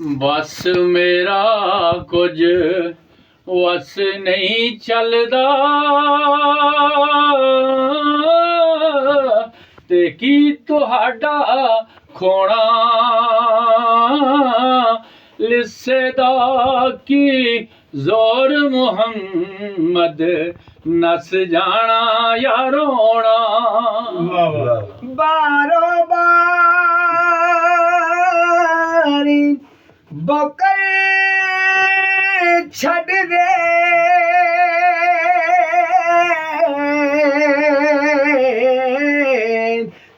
ਬਸ ਮੇਰਾ ਕੁਝ ਵਸ ਨਹੀਂ ਚੱਲਦਾ ਤੇ ਕੀ ਤੁਹਾਡਾ ਖੋਣਾ ਲਿੱਸੇ ਦਾ ਕੀ ਜ਼ੋਰ ਮੁਹੰਮਦ ਨਸ ਜਾਣਾ ਯਾਰੋਣਾ ਬਾਰੋ ਬਾਰੀ ਬੋਕਰ ਛੱਡ ਦੇ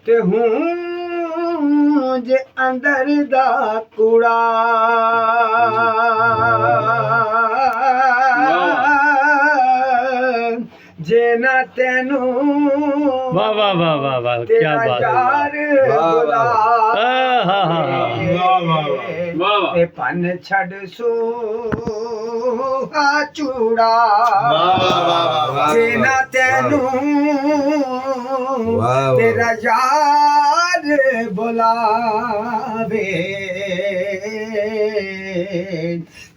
ਤੇ ਹੂੰ ਜੇ ਅੰਦਰ ਦਾ ਕੂੜਾ ਜੇ ਨਾ ਤੈਨੂੰ ਵਾਹ ਵਾਹ ਵਾਹ ਵਾਹ ਵਾਹ ਕੀ ਬਾਤ ਹੈ ਵਾਹ ਤੇ ਪੰਨ ਛੱਡ ਸੂਹਾ ਚੂੜਾ ਜੇ ਨਾ ਤੈਨੂੰ ਤੇਰਾ ਯਾਰ ਬੁਲਾਵੇ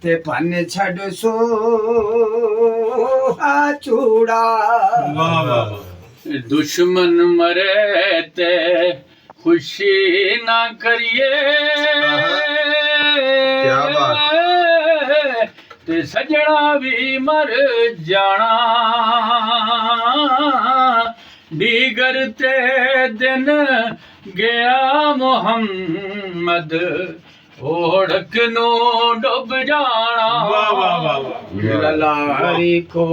ਤੇ ਪੰਨ ਛੱਡ ਸੂਹਾ ਚੂੜਾ ਦੁਸ਼ਮਨ ਮਰੇ ਤੇ ਖੁਸ਼ੀ ਨਾ ਕਰੀਏ ਤੇ ਸਜਣਾ ਵੀ ਮਰ ਜਾਣਾ ਡੀਗਰ ਤੇ ਦਿਨ ਗਿਆ ਮੁਹੰਮਦ ਓੜਕ ਨੂੰ ਡੁੱਬ ਜਾਣਾ ਲਲਾਰੀ ਕੋਲੋਂ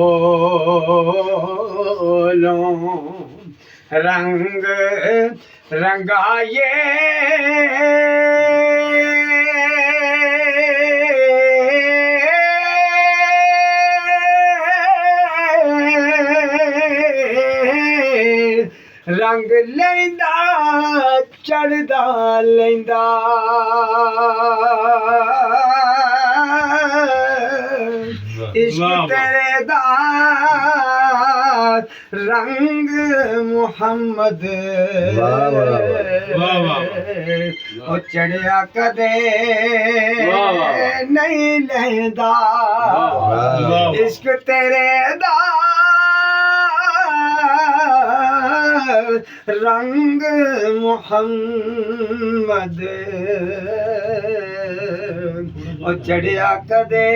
ਰੰਗ ਰੰਗਾਏ ਰੰਗ ਲੈਂਦਾ ਚੜਦਾ ਲੈਂਦਾ ਇਸ਼ਕ ਤੇਰੇ ਦਾ ਰੰਗ ਮੁਹੰਮਦ ਉਹ ਚੜਿਆ ਕਦੇ ਨਹੀਂ ਲੈਂਦਾ ਇਸ਼ਕ ਤੇਰੇ ਦਾ ਰੰਗ ਮੁਹੰਮਦ ਉਹ ਚੜਿਆ ਕਦੇ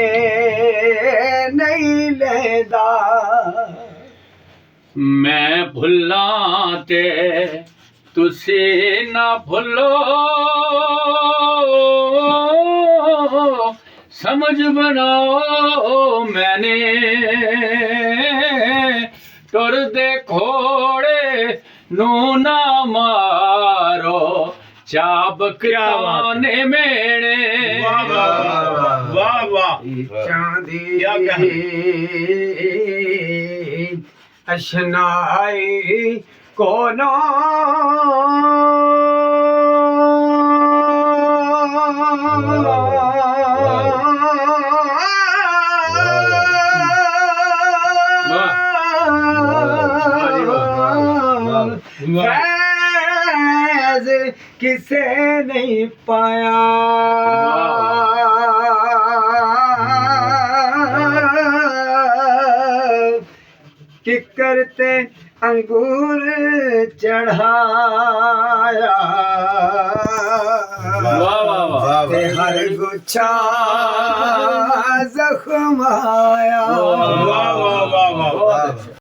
ਨਹੀਂ ਲੈਂਦਾ ਮੈਂ ਭੁੱਲਾਂ ਤੇ ਤੁਸੀਂ ਨਾ ਭੁੱਲੋ ਸਮਝ ਬਣਾਓ ਮੈਨੇ ਟੁਰਦੇ ਘੋੜੇ ਨੂੰ ਨਾ ਮਾਰੋ ਚਾਬਕ ਨੇ ਮੇੜੇ ਵਾਹ ਵਾਹ ਚਾਂਦੀ ਅਸ਼ਨਾਈ ਕੋਨੋ फैज़ किसे नहीं पाया कि करते अंगूर चढ़ाया हर गुच्छा जख्म आया